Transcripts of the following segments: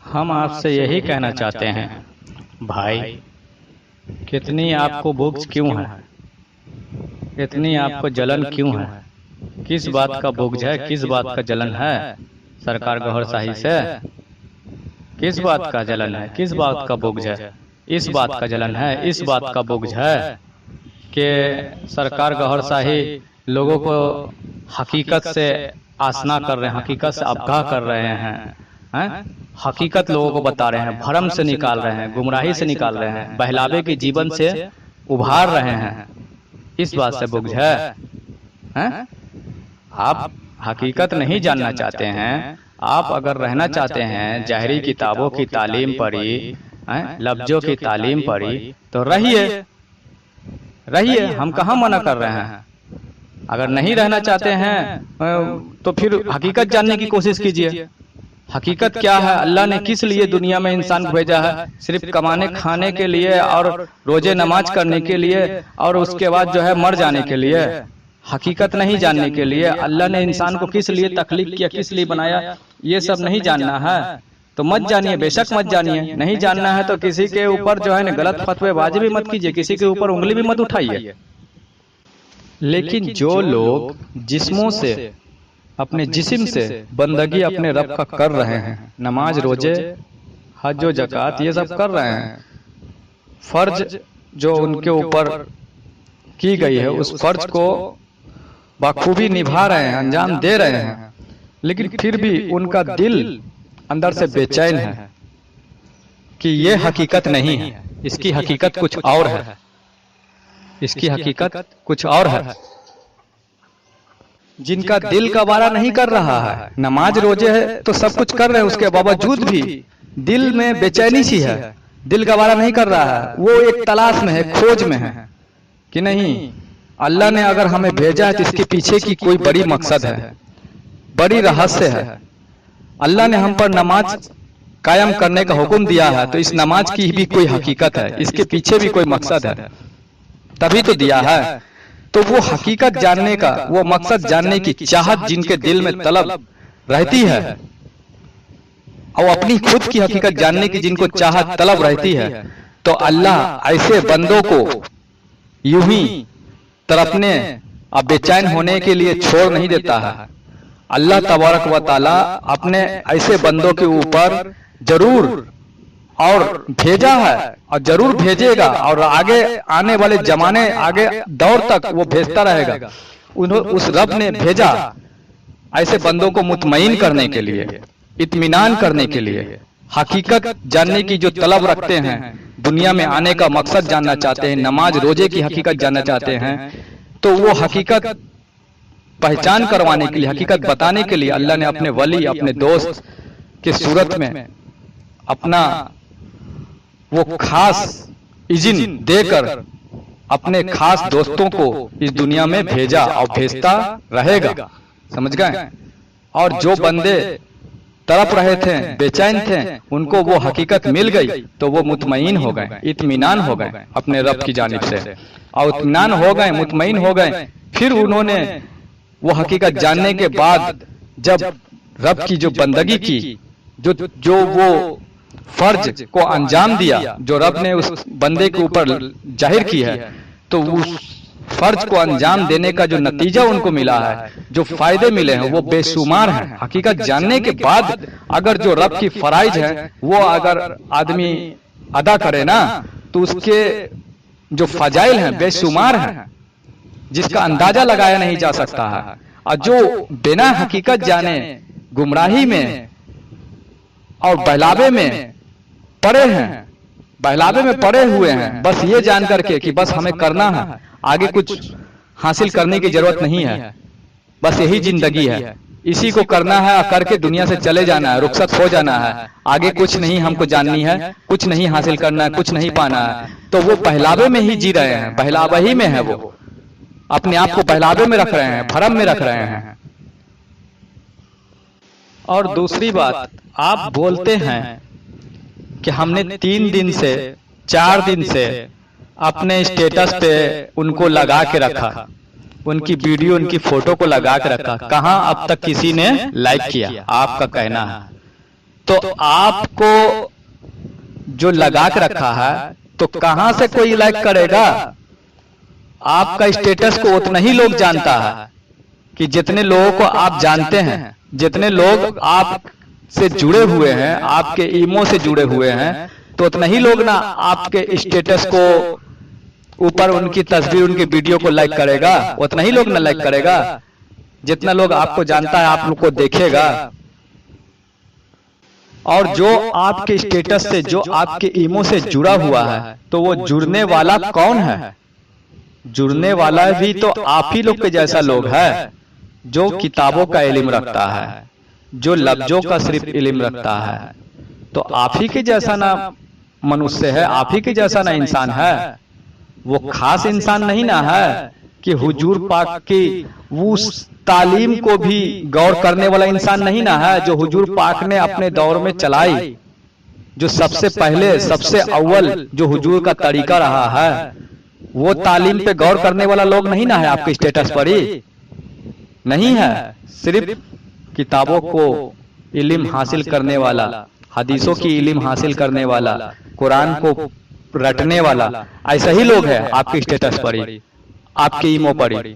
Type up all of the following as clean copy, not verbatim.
हम आपसे यही कहना चाहते हैं भाई, कितनी आपको भूख क्यों है, इतनी आपको जलन क्यों है, किस बात का बुग़्ज़ है, किस बात का जलन है सरकार गौहरशाही से, किस बात का जलन है, किस बात का बुग़्ज़ है, इस बात का जलन है, इस बात का बुग़्ज़ है कि सरकार गौहरशाही लोगों को हकीकत से आशना कर रहे हैं, हकीकत से आगाह कर रहे हैं, हकीकत लोगों को बता रहे हैं, भ्रम से निकाल रहे हैं, गुमराही से निकाल रहे हैं, बहलावे के जीवन से उभार रहे हैं। इस बात से बुग़्ज़ है? आप हकीकत नहीं जानना चाहते हैं। आप अगर रहना चाहते हैं ज़ाहिरी किताबों की तालीम पढ़ी, लफ्ज़ों की तालीम पढ़ी, तो रहिए रहिए, हम कहाँ मना कर रहे हैं। अगर नहीं रहना चाहते हैं तो फिर हकीकत जानने की कोशिश कीजिए। हकीकत क्या है, अल्लाह ने किस लिए दुनिया में इंसान को भेजा है? सिर्फ कमाने खाने के लिए और रोजे नमाज करने के लिए और उसके बाद जो है मर जाने के लिए। हकीकत नहीं जानने के लिए। अल्लाह ने इंसान को किस लिए तख्लीक किया, किस लिए बनाया, ये सब नहीं जानना है तो मत जानिए, बेशक मत जानिए। नहीं जानना है तो किसी के ऊपर जो है ना गलत फतवेबाजी भी मत कीजिए, किसी के ऊपर उंगली भी मत उठाइए। लेकिन जो लोग जिस्मों से, अपने जिस्म से बंदगी अपने रब का कर रहे हैं, नमाज रोजे हज व ज़कात ये सब कर रहे हैं, फर्ज जो उनके ऊपर की गई है उस फर्ज को बखूबी निभा रहे हैं, अंजाम दे रहे हैं, लेकिन फिर भी उनका दिल अंदर से बेचैन है कि ये हकीकत नहीं है, इसकी हकीकत कुछ और है, इसकी हकीकत कुछ और है। जिनका दिल का वारा नहीं कर रहा है, नमाज रोजे है तो सब कुछ कर रहे हैं, उसके बावजूद भी दिल में बेचैनी सी है, दिल का वारा नहीं कर रहा है। वो एक तलाश में है, खोज में है कि नहीं अल्लाह ने अगर हमें भेजा है तो इसके पीछे की कोई बड़ी मकसद है, बड़ी रहस्य है। अल्लाह ने हम पर नमाज कायम करने का हुक्म दिया है तो इस नमाज की भी कोई हकीकत है, इसके पीछे भी कोई मकसद है, तभी तो दिया है। तो वो हकीकत जानने का, वो मकसद जानने की चाहत जिनके दिल में तलब रहती है और अपनी खुद की हकीकत जानने की जिनको चाहत तलब रहती है, तो अल्लाह ऐसे बंदों को यूं ही तड़पने और बेचैन होने के लिए छोड़ नहीं देता है। अल्लाह तबारक व तआला अपने ऐसे बंदों के ऊपर जरूर और भेजा है और जरूर भेजेगा और आगे आने वाले जमाने, आगे दौर तक वो भेजता रहेगा। उस रब ने भेजा ऐसे बंदों को मुतमईन करने के लिए, इत्मीनान करने के लिए, हकीकत जानने की जो तलब रखते हैं, दुनिया में आने का मकसद जानना चाहते हैं, नमाज रोजे की हकीकत जानना चाहते हैं, तो वो हकीकत पहचान करवाने के लिए, हकीकत बताने के लिए अल्लाह ने अपने वली, अपने दोस्त के सूरत में अपना वो खास इज़्न देकर अपने खास दोस्तों को इस दुनिया में भेजा और भेजता रहेगा। समझ गए? और जो बंदे तड़प रहे थे, बेचैन थे, उनको वो हकीकत मिल गई तो वो मुतमईन हो गए, इत्मीनान हो गए अपने रब की जानिब से, और इत्मीनान हो गए, मुतमईन हो गए। फिर उन्होंने वो हकीकत जानने के बाद जब रब की जो बंदगी की, जो वो फर्ज को अंजाम दिया जो रब ने उस बंदे के ऊपर जाहिर की है, तो उस फर्ज को अंजाम देने का जो नतीजा उनको मिला है, जो फायदे मिले हैं वो बेशुमार हैं। हकीकत जानने के बाद अगर जो रब की फराइज है वो अगर आदमी अदा करे ना, तो उसके जो फजाइल हैं बेशुमार हैं, जिसका अंदाजा लगाया नहीं जा सकता है। और जो बिना हकीकत जाने गुमराही में और बहलावे में पड़े हैं, बहलावे में पड़े हुए हैं, बस ये जान करके कि बस हमें करना है, आगे कुछ हासिल करने की जरूरत नहीं है, बस यही जिंदगी है, इसी को करना है और करके दुनिया से चले जाना है, रुखसत हो जाना है, आगे कुछ नहीं हमको जाननी है, कुछ नहीं हासिल करना है, कुछ नहीं पाना है, तो वो बहलावे में ही जी रहे हैं, बहलावा ही में है, वो अपने आप को बहलावे में रख रहे हैं, भरम में रख रहे हैं। और दूसरी बात, आप बोलते हैं कि हमने 3 दिन से 4 दिन से अपने स्टेटस पे उनको लगा के रखा, उनकी वीडियो, उनकी फोटो को लगा के रखा, कहां अब तक किसी ने लाइक किया? आपका कहना है तो आपको जो लगा के रखा है, तो कहां से कोई लाइक करेगा? आपका स्टेटस को उतना ही लोग जानता है कि जितने लोगों को आप जानते हैं, जितने लोग आप से जुड़े हुए हैं, आपके ईमो से जुड़े हुए हैं, तो उतना ही लोग ना आपके स्टेटस को ऊपर उनकी तस्वीर, उनके वीडियो को लाइक करेगा। उतना ही लोग ना लाइक करेगा जितना लोग आपको जानता है, आप लोग को देखेगा। और जो आपके स्टेटस से, जो आपके ईमो से जुड़ा हुआ है, तो वो जुड़ने वाला कौन है? जुड़ने वाला भी तो आप ही लोग के जैसा लोग है, जो किताबों का इल्म रखता है, जो लफ्जों का सिर्फ इल्म रखता है। तो आप ही के जैसा ना मनुष्य है, आप ही के जैसा ना इंसान है। वो खास इंसान नहीं ना है कि हुजूर पाक की उस तालीम को भी गौर करने वाला इंसान नहीं ना है, जो हुजूर पाक ने अपने दौर में चलाई, जो सबसे पहले, सबसे अव्वल जो हुजूर का तरीका रहा है, वो तालीम पे गौर करने वाला लोग नहीं ना है आपके स्टेटस पर ही नहीं है। सिर्फ किताबों को इल्म हासिल करने वाला, हदीसों की इल्म हासिल करने वाला, कुरान को रटने वाला, ऐसा ही लोग है आपके स्टेटस पर ही, आपके ईमो पर ही।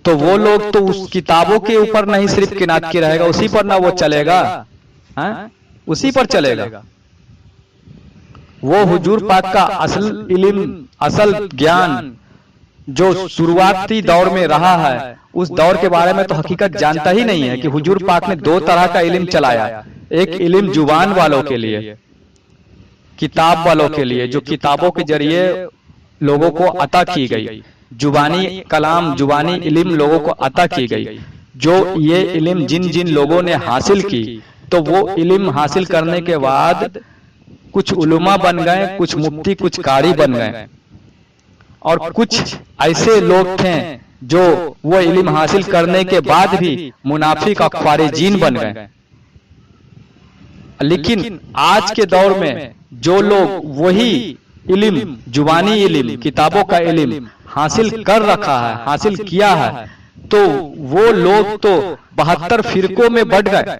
तो वो लोग तो उस किताबों के ऊपर नहीं सिर्फ किनात की रहेगा, उसी पर ना वो चलेगा, हाँ? उसी पर चलेगा। वो हुजूर पाक का असल इल्म, असल ज्ञान जो शुरुआती दौर में रहा है, उस दौर के बारे में तो हकीकत जानता ही नहीं है कि हुजूर पाक ने दो तरह का इल्म चलाया। एक इल्म जुबान वालों के लिए, किताब वालों के लिए, जो किताबों के जरिए लोगों को अता की गई, जुबानी कलाम, जुबानी इल्म लोगों को अता की गई। जो ये इल्म जिन जिन लोगों ने हासिल की, तो वो इल्म हासिल करने के बाद कुछ उलमा बन गए, कुछ मुफ्ती, कुछ कारी बन गए, और कुछ ऐसे लोग थे जो वो इल्म हासिल करने के बाद भी मुनाफिक और ख्वारिजीन बन गए। लेकिन आज के दौर में जो लोग वही इल्म, जुबानी इल्म, किताबों का इल्म हासिल कर रखा है, हासिल किया है, तो वो लोग तो 72 फिरकों में बढ़ गए,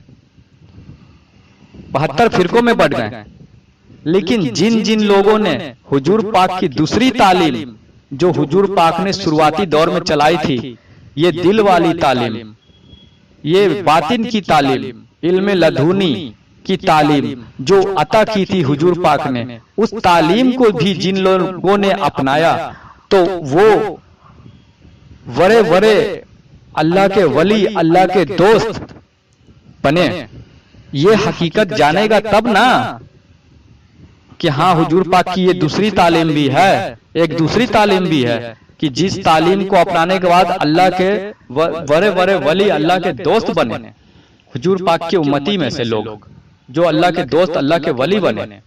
72 फिरकों में बढ़ गए। लेकिन जिन जिन लोगों ने हुजूर पाक की दूसरी तालीम, जो हुजूर पाक ने शुरुआती दौर में चलाई थी, ये दिल वाली तालीम, ये बातिन की तालीम, इल्म लदूनी की तालीम जो अता की थी हुजूर पाक ने, उस तालीम को भी जिन लोगों ने अपनाया, तो वो बड़े बड़े अल्लाह के वली, अल्लाह के दोस्त बने। ये हकीकत जानेगा तब ना कि हाँ, हुजूर पाक की ये दूसरी तालीम भी है, एक दूसरी तालीम भी है कि जिस तालीम को अपनाने के बाद अल्लाह के बड़े बड़े वली, अल्लाह के दोस्त बने, हुजूर पाक के उम्मती में से लोग जो अल्लाह के दोस्त, अल्लाह के वली बने।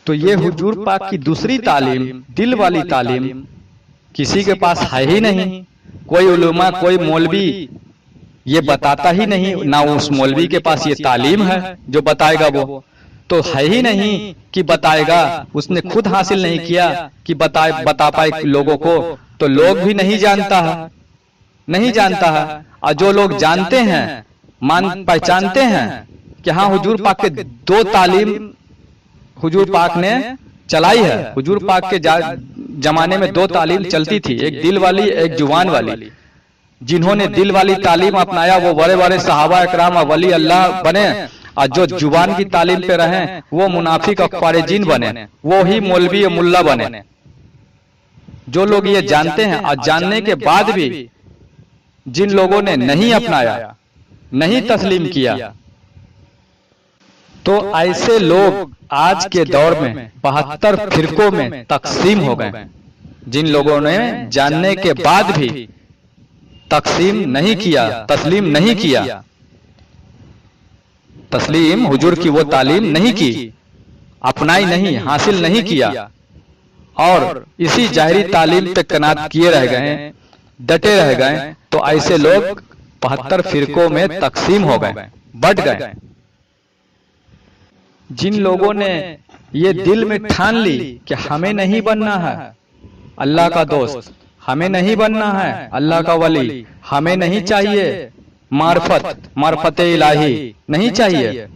तो ये हुजूर पाक की दूसरी तालीम, दिल वाली तालीम, किसी के पास है ही नहीं। कोई उलमा, कोई मौलवी ये बताता ही नहीं, ना उस मौलवी के पास ये तालीम है जो बताएगा, वो तो है ही नहीं कि बताएगा। उसने खुद हासिल नहीं किया कि बता पाए लोगों को, तो लोग भी नहीं जानता है, नहीं जानता है। और जो लोग जानते हैं, पहचानते हैं कि हाँ, हुजूर पाक के दो तालीम हुजूर पाक ने चलाई है। हुजूर पाक के जमाने में दो तालीम चलती थी, एक दिल वाली, एक जुबान वाली। जिन्होंने दिल वाली तालीम अपनाया वो बड़े बड़े सहाबा इकराम और वली अल्लाह बने, और जो जुबान की तालीम पे रहे वो मुनाफिक और ख्वारिजीन बने, वो ही मौलवी और मुल्ला बने। जो लोग ये जानते हैं और जानने के बाद भी जिन लोगों ने नहीं अपनाया, नहीं तस्लीम किया, तो ऐसे लोग आज के दौर में 72 फिरकों में तकसीम हो गए। जिन लोगों ने जानने के बाद भी तकसीम नहीं किया, तस्लीम नहीं किया, तस्लीम हुजूर की वो तालीम नहीं की, अपनाई नहीं, हासिल नहीं किया, और इसी जाहिरी तालीम पे कनात किए रह गए, डटे रह गए, तो ऐसे लोग 72 फिरकों में तकसीम हो गए, बढ़ गए। जिन लोगों ने ये दिल में ठान ली कि हमें नहीं बनना है अल्लाह का दोस्त, हमें नहीं बनना है अल्लाह का वली, हमें नहीं चाहिए मार्फत इलाही नहीं चाहिए,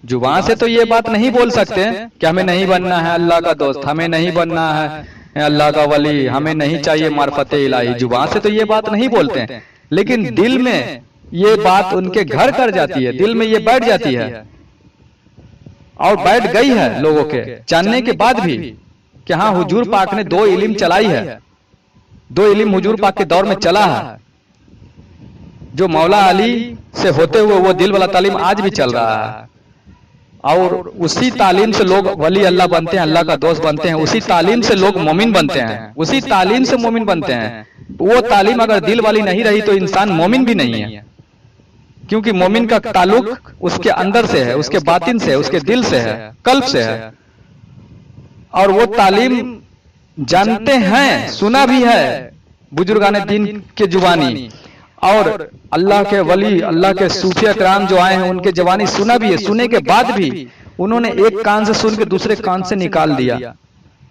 जुबान से तो ये बात नहीं बोल सकते कि हमें नहीं बनना है अल्लाह का दोस्त, हमें नहीं बनना है अल्लाह का वली, हमें नहीं चाहिए मार्फत इलाही। जुबान से तो ये बात नहीं बोलते हैं, लेकिन दिल में ये बात उनके घर कर जाती है, दिल में ये बैठ जाती है और बैठ गई है लोगों के जानने के बाद भी कि हाँ हुजूर पाक ने 2 इल्म चलाई है, 2 इल्म हुजूर पाक के दौर में चला है। जो मौला अली से होते हुए वो दिल वाला तालीम आज भी चल रहा है और उसी तालीम से लोग वली अल्लाह बनते हैं, अल्लाह का दोस्त बनते हैं, उसी तालीम से लोग मोमिन बनते हैं, उसी तालीम से मोमिन बनते हैं। वो तालीम अगर दिल वाली नहीं रही तो इंसान मोमिन भी नहीं है, क्योंकि मोमिन का ताल्लुक उसके अंदर से है, उसके बातिन से है, उसके दिल से है, कल्ब से है। और वो तालीम जानते हैं, सुना भी है बुजुर्गान दीन के जुबानी, और अल्लाह के वली, अल्लाह के सूफिया कराम जो आए हैं उनके जवानी सुना भी है। सुने के बाद भी उन्होंने एक कान से सुन के दूसरे कान से निकाल दिया,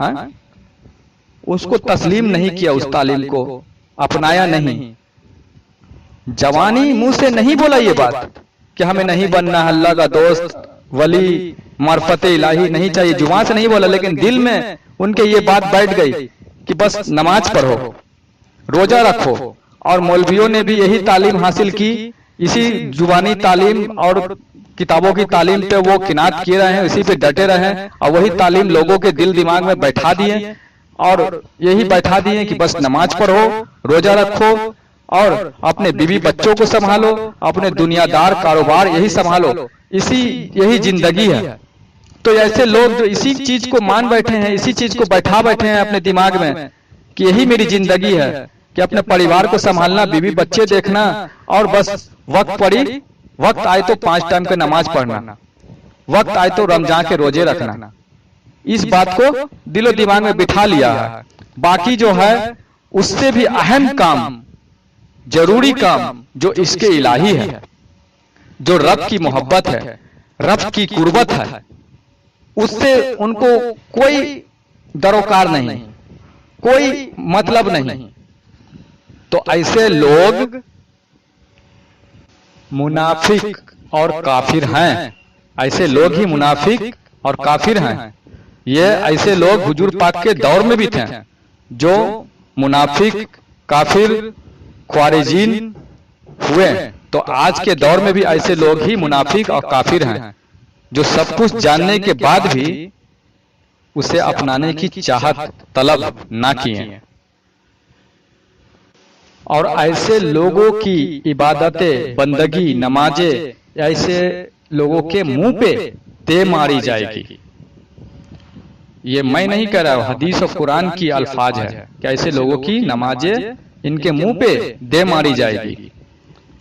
हाँ? उसको तस्लीम नहीं किया, उस तालीम को अपनाया नहीं। जवानी मुंह से नहीं बोला ये बात कि हमें नहीं बनना अल्लाह का दोस्त, वली, मार्फत इलाही नहीं चाहिए, जुबान से नहीं बोला, लेकिन दिल में उनके ये बात बैठ गई कि बस नमाज पढ़ो, रोजा रखो। और मौलवियों ने भी यही तालीम हासिल की, इसी जुबानी तालीम और किताबों की तालीम पे वो किनात किए रहे हैं, इसी पे डटे रहे हैं और वही तालीम लोगों के दिल दिमाग में बैठा दिए और यही बैठा दिए कि बस नमाज पढ़ो, रोजा रखो और अपने बीवी बच्चों को संभालो, अपने दुनियादार कारोबार यही संभालो, यही जिंदगी है। तो ऐसे लोग जो इसी चीज को मान बैठे हैं, इसी चीज को बैठा बैठे हैं अपने दिमाग में कि यही मेरी जिंदगी है, कि अपने परिवार को संभालना, बीवी बच्चे देखना और बस वक्त आए तो 5 टाइम के नमाज पढ़ना, वक्त आए तो रमजान के रोजे रखना। इस बात को दिलो दिमाग में बिठा लिया है। बाकी जो है उससे भी अहम काम, जरूरी काम जो इसके इलाही है, जो रब की मोहब्बत है, रब की कुर्बत है, उससे उनको कोई दरोकार नहीं, कोई मतलब नहीं। तो ऐसे लोग मुनाफिक और काफिर हैं, ऐसे लोग ही मुनाफिक और काफिर हैं। ये ऐसे लोग हुजूर पाक के दौर में भी थे, जो मुनाफिक, काफिर, ख्वारिजीन हुए। तो आज के दौर में भी ऐसे लोग ही मुनाफिक और काफिर हैं, जो सब कुछ जानने के बाद भी उसे अपनाने की चाहत तलब ना किए। और ऐसे लोगों की इबादतें, बंदगी, नमाजें ऐसे लोगों के मुंह पे दे मारी जाएगी। ये मैं नहीं कह रहा हूं, हदीस और कुरान की अल्फाज है कि ऐसे लोगों की नमाजें इनके मुंह पे दे मारी जाएगी।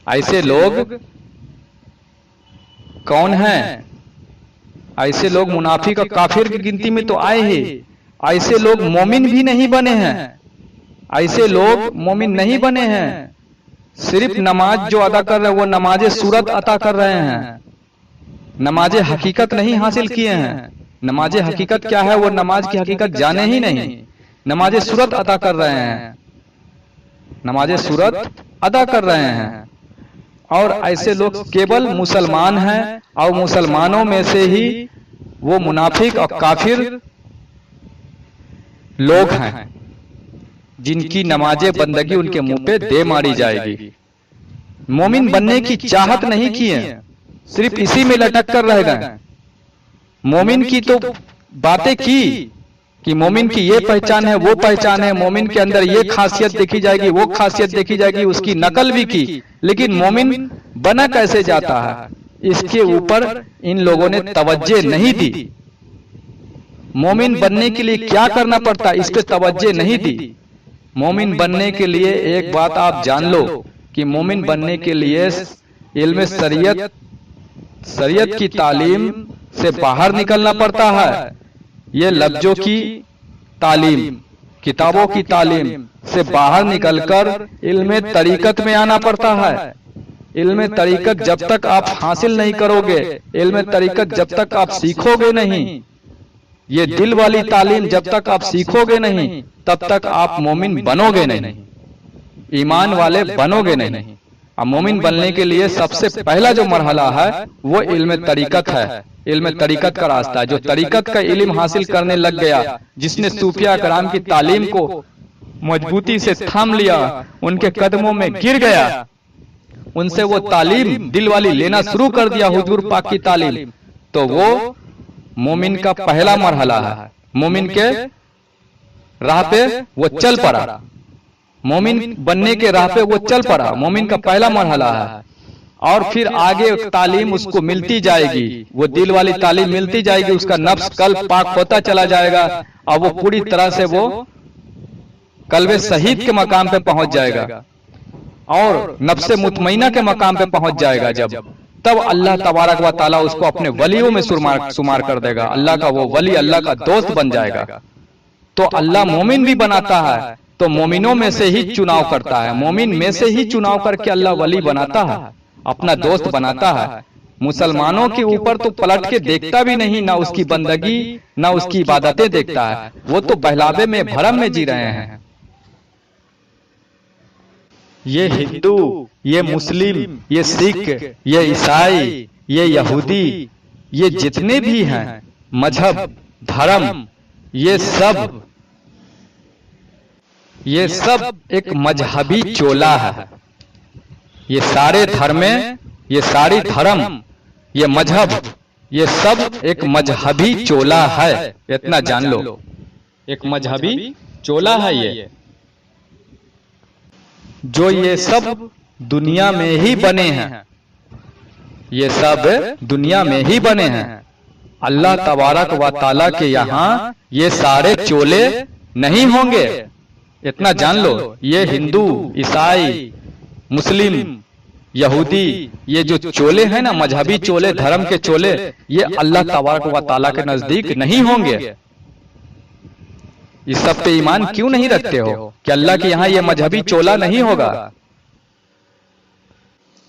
ऐसे लोग कौन हैं? ऐसे लोग मुनाफिक और काफिर की गिनती में तो आए ही। ऐसे लोग मोमिन भी नहीं बने हैं, ऐसे लोग मोमिन नहीं बने हैं। सिर्फ नमाज जो अदा कर रहे हैं वो नमाजे सूरत अता कर रहे हैं, नमाजे हकीकत नहीं हासिल किए हैं। नमाजे हकीकत क्या है वो नमाज की हकीकत जाने ही नहीं, नमाजे सूरत अदा कर रहे हैं, नमाजे सूरत अदा कर रहे हैं। और ऐसे लोग केवल मुसलमान हैं और मुसलमानों में से ही वो मुनाफिक और काफिर लोग हैं जिनकी नमाजें, बंदगी उनके मुंह पे दे मारी जाएगी। मोमिन बनने की चाहत नहीं किए, सिर्फ इसी में लटक कर रह गए। मोमिन की तो बातें की कि मोमिन की ये पहचान है, वो पहचान है, मोमिन के अंदर ये खासियत देखी जाएगी, वो खासियत देखी जाएगी, उसकी नकल भी की, लेकिन मोमिन बना कैसे जाता है इसके ऊपर इन लोगों ने तवज्जो नहीं दी। मोमिन बनने के लिए क्या करना पड़ता है इस पे तवज्जो नहीं दी। मोमिन बनने के लिए एक बात आप जान लो कि मोमिन बनने के लिए इल्म शरीयत की तालीम से बाहर निकलना पड़ता है। ये लफ्जों की तालीम, किताबों की तालीम से बाहर निकलकर इल्म तरीकत में आना पड़ता है। इल्म तरीकत जब तक आप हासिल नहीं करोगे, इल्म तरीकत जब तक आप सीखोगे नहीं, ये दिल वाली तालीम जब तक आप सीखोगे नहीं, तब तक आप मोमिन बनोगे नहीं, ईमान वाले बनोगे नहीं। अब मोमिन बनने के लिए सबसे पहला जो मरहला है वो इल्म तरीकत है। इल्म तरीकत का रास्ता है। जो तरीकत का इल्म हासिल करने लग गया, जिसने सूफिया कराम की तालीम को मजबूती से थाम लिया, उनके कदमों में गिर गया, उनसे वो तालीम दिल वाली लेना शुरू कर दिया, हुजूर पाक की तालीम, तो वो मोमिन का पहला मरहला है। मोमिन के राह पे वो चल पड़ा, मोमिन बनने के राह पे वो चल पड़ा, मोमिन का पहला मरहला है। और फिर आगे तालीम उसको मिलती जाएगी, वो दिल वाली तालीम मिलती जाएगी, उसका नफ्स कल्ब पाक होता चला जाएगा और वो पूरी तरह से वो कल्बे शहीद के मकाम पे पहुंच जाएगा और नफ्से मुतमईना के मकाम पे पहुंच जाएगा। जब तब अल्लाह तबारक व ताला उसको अपने वलियों में शुमार कर देगा। अल्लाह का वो वली, अल्लाह का दोस्त बन जाएगा। तो अल्लाह मोमिन भी बनाता है, तो मोमिनों में से ही चुनाव करता है, मोमिन में से ही चुनाव करके अल्लाह वली बनाता है, अपना दोस्त बनाता है। मुसलमानों के ऊपर तो पलट के देखता भी नहीं, ना उसकी बंदगी ना उसकी इबादतें देखता है, वो तो बहलावे में भरम में जी रहे हैं। ये हिंदू, ये मुस्लिम, ये सिख, ये ईसाई, ये यहूदी, ये जितने भी हैं मजहब धर्म, ये सब एक मजहबी चोला है। ये सारे धर्में, ये सारी धर्म, ये मजहब, ये सब एक मजहबी चोला है। इतना जान लो, एक मजहबी चोला है ये। जो ये सब दुनिया में ही बने हैं, ये सब दुनिया में ही बने हैं। अल्लाह तबारक व ताला के यहाँ ये सारे चोले नहीं होंगे। इतना जान लो, ये हिंदू, ईसाई, मुस्लिम, यहूदी, ये जो चोले हैं ना, मजहबी चोले, धर्म के चोले, ये अल्लाह तबारक व ताला के नजदीक नहीं होंगे। इस सब पे ईमान क्यों नहीं रखते हो कि अल्लाह के यहाँ ये मजहबी चोला नहीं होगा?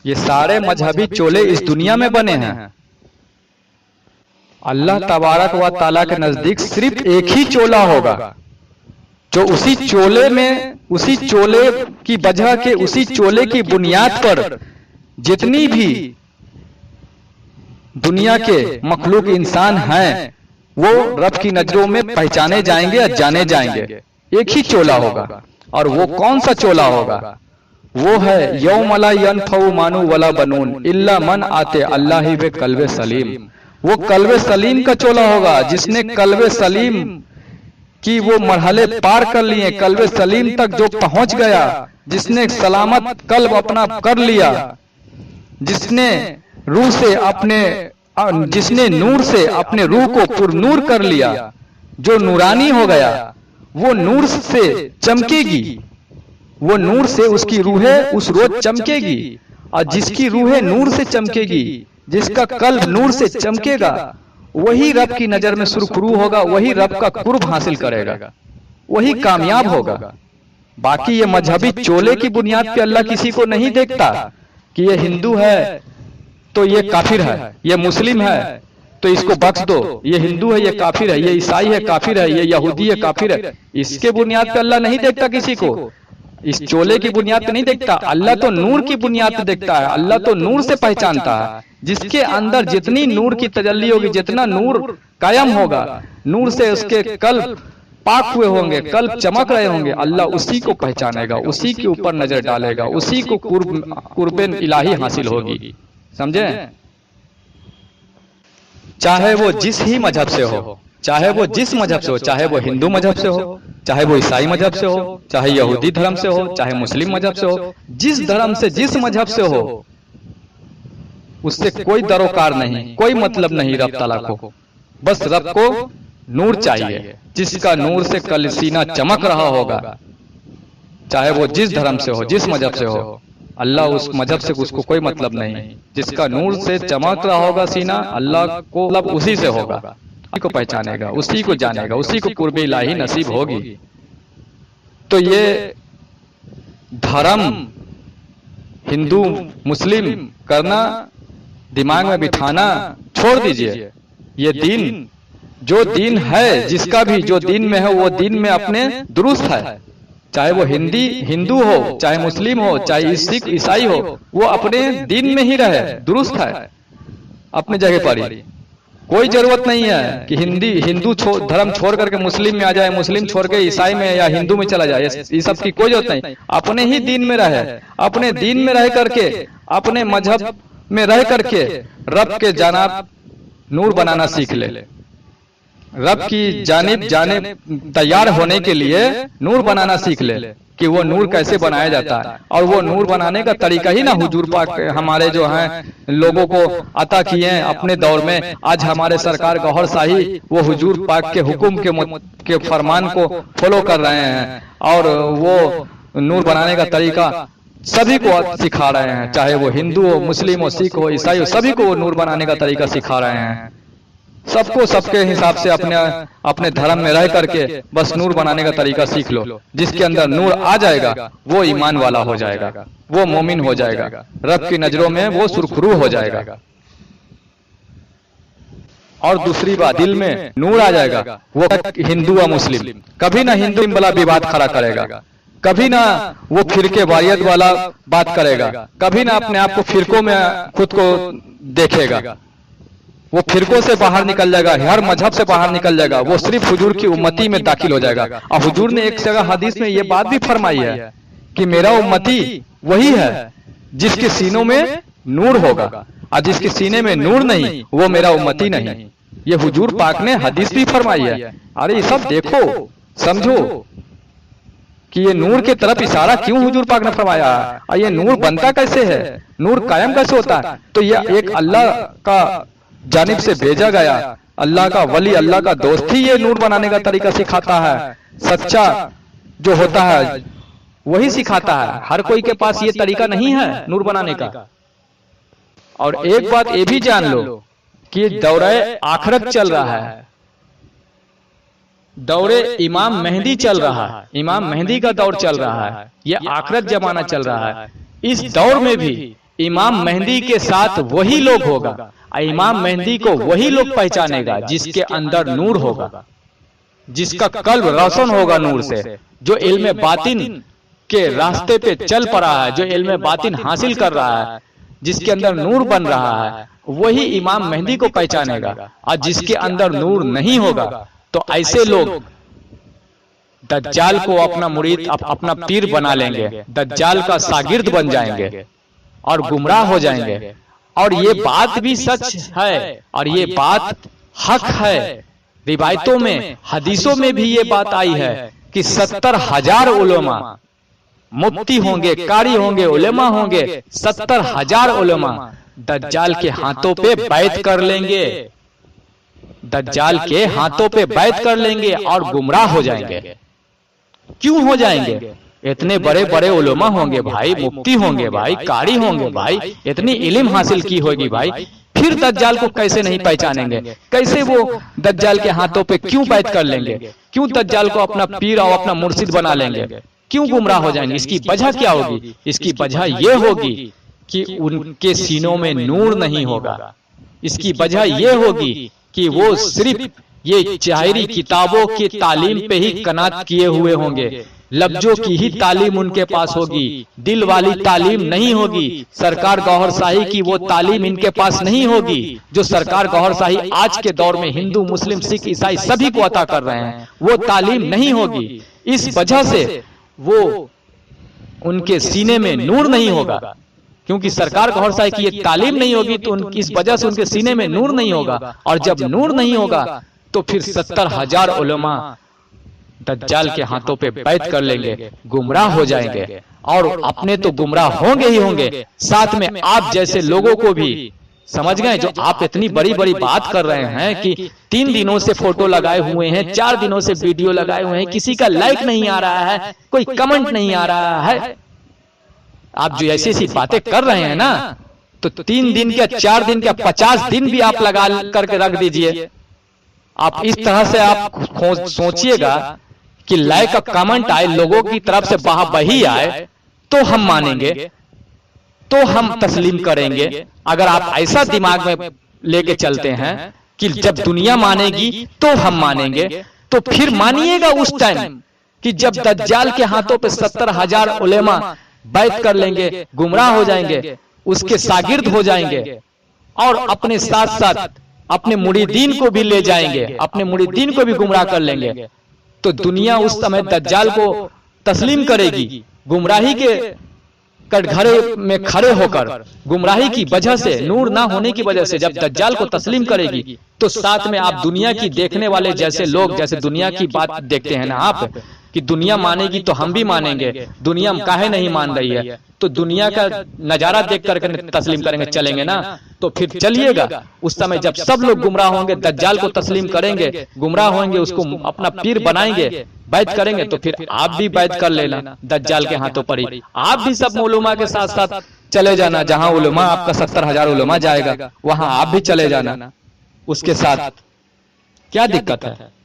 ये सारे मजहबी चोले इस दुनिया में बने हैं। अल्लाह तबारक व ताला के नजदीक सिर्फ एक ही चोला होगा, जो उसी चोले में, उसी चोले की वजह के, उसी चोले की बुनियाद पर जितनी भी दुनिया के मखलूक इंसान हैं, वो रब की नजरों में पहचाने जाएंगे या जाने जाएंगे। एक ही चोला होगा। और वो कौन सा चोला होगा? वो है यौम ला यनफउ मानु वला बनून इल्ला मन आते अल्लाह वे कल्बे सलीम। वो कल्बे सलीम का चोला होगा, जिसने कल्बे सलीम की वो मरहले पार कर लिए, कल्बे सलीम तक जो पहुंच गया, जिसने सलामत कल्ब अपना कर लिया, जिसने रूह से अपने, जिसने नूर से अपने रूह को पुरनूर कर लिया, जो नूरानी हो गया, वो नूर से चमकेगी, वो नूर से उसकी रूहें उस रोज चमकेगी। और जिसकी रूहें नूर से चमकेगी, जिसका कल्ब नूर से चमकेगा, वही रब की नजर में सुरखरू होगा, वही रब का कुर्ब हासिल करेगा, वही कामयाब होगा। बाकी ये मजहबी चोले की बुनियाद पे अल्लाह किसी को नहीं देखता कि ये हिंदू है तो ये काफिर है, ये मुस्लिम है तो इसको बख्श दो, ये हिंदू है ये काफिर है, ये ईसाई है काफिर है, ये यहूदी है काफिर है। इसके बुनियाद पे अल्लाह नहीं देखता किसी को, इस चोले की बुनियाद पे नहीं देखता। अल्लाह तो नूर की बुनियाद पे देखता है, अल्लाह तो नूर से पहचानता है। जिसके अंदर जितनी नूर की तजल्ली होगी, जितना नूर कायम होगा, नूर से उसके कल्ब पाक हुए होंगे, कल्ब चमक रहे होंगे, अल्लाह उसी को पहचानेगा, उसी के ऊपर नजर डालेगा, उसी को कुर्बे इलाही हासिल होगी। समझे? चाहे वो जिस ही मजहब से हो, चाहे वो जिस मजहब से हो, चाहे वो हिंदू मजहब से हो, चाहे वो ईसाई मजहब से हो, चाहे यहूदी धर्म से हो, चाहे मुस्लिम मजहब से हो, जिस धर्म से जिस मजहब से हो, उससे कोई दरोकार नहीं, कोई मतलब नहीं रब ताला को। बस रब को नूर चाहिए, जिसका नूर से कल सीना चमक रहा होगा, चाहे वो जिस धर्म से हो, जिस मजहब से हो। अल्लाह उस मजहब से उसको कोई मतलब नहीं। जिसका नूर से चमक रहा होगा सीना, अल्लाह को मतलब उसी से होगा, उसी को पहचानेगा, उसी को जानेगा, उसी को कुर्बे इलाही नसीब होगी। तो ये धर्म हिंदू मुस्लिम करना, दिमाग में बिठाना छोड़ दीजिए। ये दीन, जो दीन है, जिसका भी जो दीन में है, वो दीन में अपने दुरुस्त है, चाहे वो हिंदू हो, चाहे मुस्लिम हो, चाहे सिख ईसाई हो, वो अपने दिन में ही रहे, दुरुस्त है अपने जगह पर ही। कोई जरूरत नहीं है कि हिंदू धर्म छोड़ करके मुस्लिम में आ जाए, मुस्लिम छोड़ के ईसाई में या हिंदू में चला जाए, ये सब की कोई जरूरत नहीं। अपने ही दिन में रहे, अपने दिन में रह करके, अपने मजहब में रह करके रब के जानिब नूर बनाना सीख ले। रब की जानिब तैयार होने के लिए नूर बनाना सीख ले कि वो नूर कैसे बनाया जाता है। और वो नूर बनाने का तरीका ही ना हुजूर पाक हमारे जो हैं लोगों को अता किए हैं अपने दौर में। आज हमारे सरकार गौहर शाही वो हुजूर पाक के हुक्म के फरमान को फॉलो कर रहे हैं और वो नूर बनाने का तरीका सभी को सिखा रहे हैं, चाहे वो हिंदू हो, मुस्लिम हो, सिख हो, ईसाई हो, सभी को वो नूर बनाने का तरीका सिखा रहे हैं। सबको सबके हिसाब से अपने धर्म में रह करके बस नूर बनाने का तरीका सीख लो। जिसके अंदर नूर आ जाएगा वो ईमान वाला हो जाएगा, वो मोमिन हो जाएगा, रब की नजरों में वो सुरखरू हो जाएगा। और दूसरी बात, दिल में नूर आ जाएगा, वो हिंदू या मुस्लिम कभी ना हिंदू वाला विवाद खड़ा करेगा, कभी ना वो फिरके वारियत वाला बात करेगा, कभी ना अपने आप को फिरकों में खुद को देखेगा। वो फिरकों से बाहर निकल जाएगा, हर मजहब से बाहर निकल जाएगा, वो सिर्फ हुजूर की उम्मती में दाखिल हो जाएगा। और हुजूर ने एक जगह हदीस में ये बात भी फरमाई है कि मेरा उम्मती वही है जिसके सीनों में नूर होगा, और जिसके सीने में नूर नहीं वो मेरा उम्मती नहीं। ये हुजूर पाक ने हदीस भी फरमाई है। अरे ये सब देखो, समझो कि ये नूर के तरफ इशारा क्यों हुजूर पाक ने फरमाया, और ये नूर बनता कैसे है, नूर कायम कैसे होता है। तो यह एक अल्लाह का जानिब से भेजा गया अल्लाह का वली, अल्लाह का दोस्त ही ये नूर बनाने का तरीका सिखाता है। सच्चा जो होता है वही सिखाता है, हर कोई के पास ये तरीका नहीं है नूर बनाने का। और एक बात ये भी जान लो कि दौरे आखिरत चल रहा है, दौरे इमाम मेहंदी चल रहा है, इमाम मेहंदी का दौर चल रहा है, ये आखिरत जमाना चल रहा है। इस दौर में भी इमाम मेहंदी के साथ वही लोग होगा, इमाम मेहंदी को वही लोग पहचानेगा जिसके अंदर नूर होगा, जिसका कल्ब रोशन होगा नूर से, जो इल्म बातिन के रास्ते पे चल पड़ा है, जो इल्म बातिन हासिल कर रहा है, जिसके अंदर नूर बन रहा है, वही इमाम मेहंदी को पहचानेगा। और जिसके अंदर नूर नहीं होगा तो ऐसे लोग दज्जाल को अपना मुरीद, अपना पीर बना लेंगे, दज्जाल का शागिर्द बन जाएंगे और गुमराह हो जाएंगे। और ये बात भी सच है और ये बात हक है। रिवायतों में, हदीसों में भी ये बात आई है कि 70,000 उलेमा, मुफ्ती होंगे, कारी होंगे, उलेमा होंगे, 70,000 उलेमा दज्जाल के हाथों पे बैत कर लेंगे, दज्जाल के हाथों पे बैत कर लेंगे और गुमराह हो जाएंगे। क्यों हो जाएंगे? इतने बड़े बड़े उलेमा होंगे भाई, मुफ्ती होंगे भाई, कारी होंगे भाई, इतनी इल्म हासिल की होगी भाई, फिर दज्जाल को कैसे नहीं पहचानेंगे? कैसे वो दज्जाल के हाथों पे क्यों बैत कर लेंगे? क्यों दज्जाल को अपना पीर और अपना मुर्शिद बना लेंगे? क्यों गुमराह हो जाएंगे? इसकी वजह क्या होगी? इसकी वजह ये होगी कि उनके सीनों में नूर नहीं होगा। इसकी वजह ये होगी कि वो सिर्फ ये जाहिरी किताबों की तालीम पे ही कनात किए हुए होंगे, लफ्जों की ही तालीम उनके पास होगी, दिल वाली तालीम नहीं होगी। सरकार गौहर शाही की वो तालीम इनके पास नहीं होगी जो सरकार गौहर शाही आज के दौर में हिंदू, मुस्लिम, सिख, ईसाई सभी को अता कर रहे हैं, वो तालीम नहीं होगी। इस वजह से वो उनके सीने में नूर नहीं होगा, क्योंकि सरकार गौहर शाही की ये तालीम नहीं होगी तो इस वजह से उनके सीने में नूर नहीं होगा। और जब नूर नहीं होगा तो फिर 70,000 उलेमा दज्जाल के हाथों पे बैत कर लेंगे, गुमराह हो जाएंगे। और अपने तो गुमराह होंगे ही होंगे, साथ में आप जैसे लोगों को भी, समझ गए, जो आप इतनी बड़ी बड़ी बात कर रहे हैं कि 3 दिनों से फोटो लगाए हुए हैं, 4 दिनों से वीडियो लगाए हुए हैं, किसी का लाइक नहीं आ रहा है, कोई कमेंट नहीं आ रहा है। आप जो ऐसी ऐसी बातें कर रहे हैं ना, तो 3 दिन क्या, 4 दिन क्या, 50 दिन भी आप लगा करके रख दीजिए। आप इस तरह से आप सोचिएगा कि लाइक का कमेंट आए, लोगों की तरफ से वाहवाही आए, तो हम मानेंगे, तो हम तस्लीम करेंगे। अगर आप ऐसा दिमाग में लेके चलते हैं कि जब दुनिया मानेगी तो हम मानेंगे, तो फिर मानिएगा उस टाइम कि जब दज्जाल के हाथों पे 70,000 उलेमा बैत कर लेंगे, गुमराह हो जाएंगे, उसके शागिर्द हो जाएंगे और अपने साथ साथ अपने मुरीदीन को भी ले जाएंगे, अपने मुरीदीन को भी गुमराह कर लेंगे, तो दुनिया उस समय दज्जाल को तस्लीम करेगी। गुमराही के कटघरे में खड़े होकर, गुमराही की वजह से, नूर ना होने की वजह से जब दज्जाल को तस्लीम करेगी, तो साथ में आप दुनिया की देखने वाले जैसे लोग, जैसे दुनिया की बात देखते हैं ना आप, कि दुनिया मानेगी तो हम भी मानेंगे, दुनिया काहे नहीं मान रही है, तो दुनिया का नजारा देख करके तस्लीम करेंगे, चलेंगे ना। तो फिर चलिएगा, उस समय जब सब लोग गुमराह होंगे, दज्जाल को तस्लीम करेंगे, गुमराह होंगे, उसको अपना पीर बनाएंगे, बैत करेंगे, तो फिर आप भी बैत कर लेना दज्जाल के हाथों पर ही। आप भी सब उलमा के साथ साथ चले जाना, जहां उलमा आपका 70,000 उलमा जाएगा, वहां आप भी चले जाना उसके साथ। क्या दिक्कत है?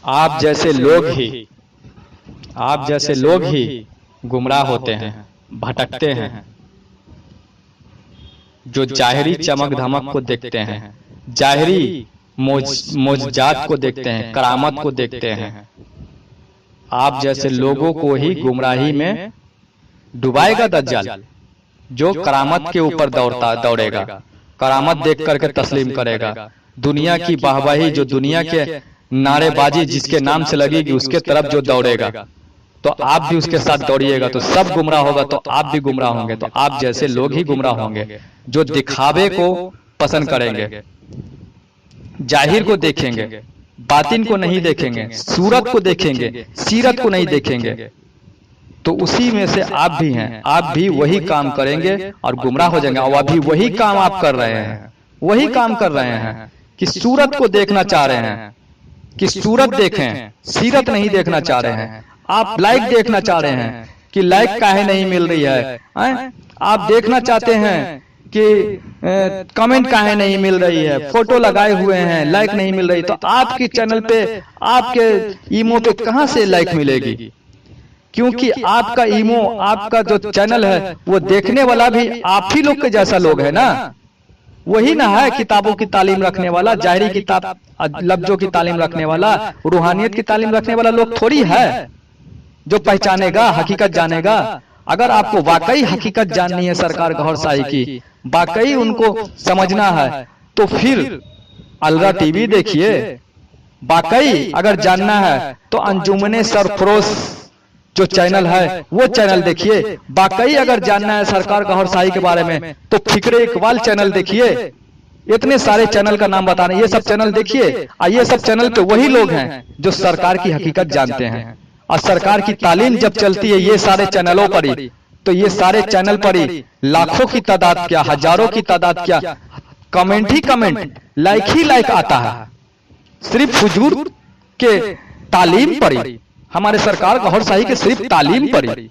आप जैसे लोग ही गुमराह होते हैं, भटकते हैं, जो जाहिरी चमक धमक को देखते हैं, जाहिरी मोजजात को देखते हैं, करामत को देखते हैं, आप जैसे लोगों को ही गुमराही में डुबाएगा दज्जाल, जो करामत के ऊपर दौड़ेगा, करामत देख करके तस्लीम करेगा, दुनिया की वाहवाही, जो दुनिया के नारेबाजी जिसके नाम से लगेगी, उसके तरफ जो दौड़ेगा, तो आप भी उसके साथ दौड़िएगा, तो सब गुमराह होगा, तो आप भी गुमराह होंगे। तो आप जैसे लोग ही गुमराह होंगे, जो दिखावे को पसंद करेंगे, जाहिर को देखेंगे, बातिन को नहीं देखेंगे, सूरत को देखेंगे, सीरत को नहीं देखेंगे। तो उसी में से आप भी हैं, आप भी वही काम करेंगे और गुमराह हो जाएंगे। और अभी वही काम आप कर रहे हैं, वही काम कर रहे हैं कि सूरत को देखना चाह रहे हैं, कि सूरत देखें, सीरत नहीं देखना चाह रहे हैं। आप लाइक देखना चाह रहे हैं कि लाइक काहे नहीं मिल रही है, आप देखना चाहते हैं कि कमेंट काहे नहीं मिल रही है, फोटो लगाए हुए हैं, लाइक नहीं मिल रही। तो आपके चैनल पे, आपके ईमो पे कहां से लाइक मिलेगी? क्योंकि आपका ईमो, आपका जो चैनल है, वो देखने वाला भी आप ही लोग के जैसा लोग है ना, वही ना है किताबों की तालीम रखने वाला, जाहिरी किताब लफ्जों की तालीम रखने वाला, रूहानियत की तालीम रखने वाला लोग थोड़ी है जो पहचानेगा, हकीकत जानेगा। अगर आपको वाकई हकीकत जाननी है सरकार गौहर शाही की, वाकई उनको समझना है, तो फिर अलरा टीवी देखिए। वाकई अगर जानना है तो अंजुमने सरफरोश जो चैनल है वो चैनल देखिए। वाकई अगर जानना है सरकार गौहर शाही के बारे में तो फिक्रे इकबाल चैनल देखिए। इतने सारे चैनल का नाम बता रहे हैं, ये सब चैनल देखिए। और ये सब चैनल पे वही लोग हैं जो सरकार की हकीकत जानते हैं। और सरकार की तालीम जब चलती है ये सारे चैनलों पर ही, तो ये सारे चैनल पर ही लाखों की तादाद क्या, हजारों की तादाद क्या, comment he comment, like he like आता है, सिर्फ हुजूर के तालीम पर ही, हमारे सरकार गौहर शाही के सिर्फ तालीम पर ही।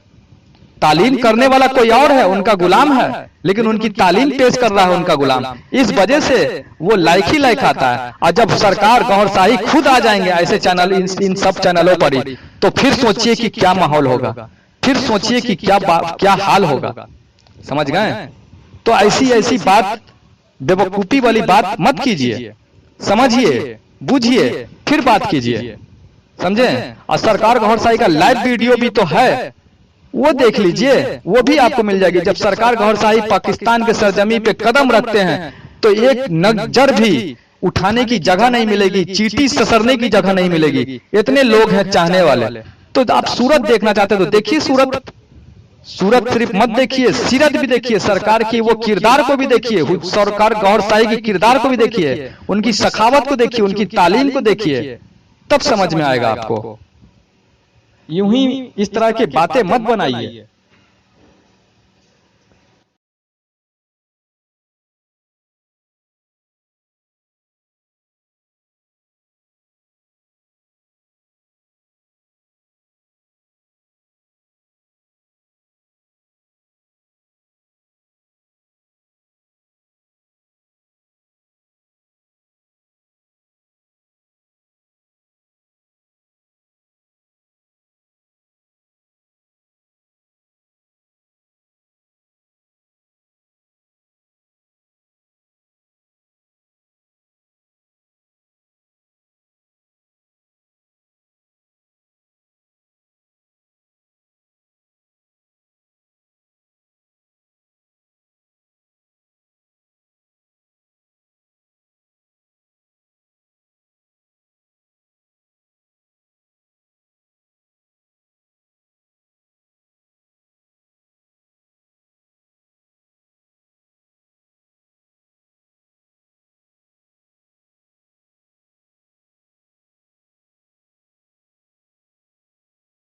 तालीम करने वाला कोई और है, उनका गुलाम है, लेकिन उनकी तालीम पेश कर रहा है उनका गुलाम। इस वजह से वो लाइक ही लाइक आता है। और जब सरकार गौहर शाही खुद आ जाएंगे ऐसे चैनल, इन सब चैनलों पर ही, तो फिर सोचिए कि क्या माहौल होगा, फिर सोचिए कि क्या हाल होगा। समझ गए? तो ऐसी बात, बेवकूफी वाली बात मत कीजिए, समझिए, बूझिए, फिर बात कीजिए, समझे? और सरकार गौहर शाही का लाइव वीडियो भी तो है, वो देख लीजिए, वो भी आपको मिल जाएगी। जब सरकार गौहर शाही पाकिस्तान के सरजमी पे कदम रखते हैं तो एक नजर भी उठाने की जगह नहीं मिलेगी, चींटी ससरने की जगह नहीं मिलेगी। इतने लोग हैं चाहने वाले। तो आप सूरत देखना चाहते तो देखिए सूरत, सूरत सिर्फ मत देखिए, सीरत भी देखिए, सरकार की वो किरदार को भी देखिए, सरकार गौहर शाही की किरदार को भी देखिए, उनकी सखावत को देखिए, उनकी तालीम को देखिए, तब समझ में आएगा आपको। यूं ही इस तरह की बातें मत बनाइए।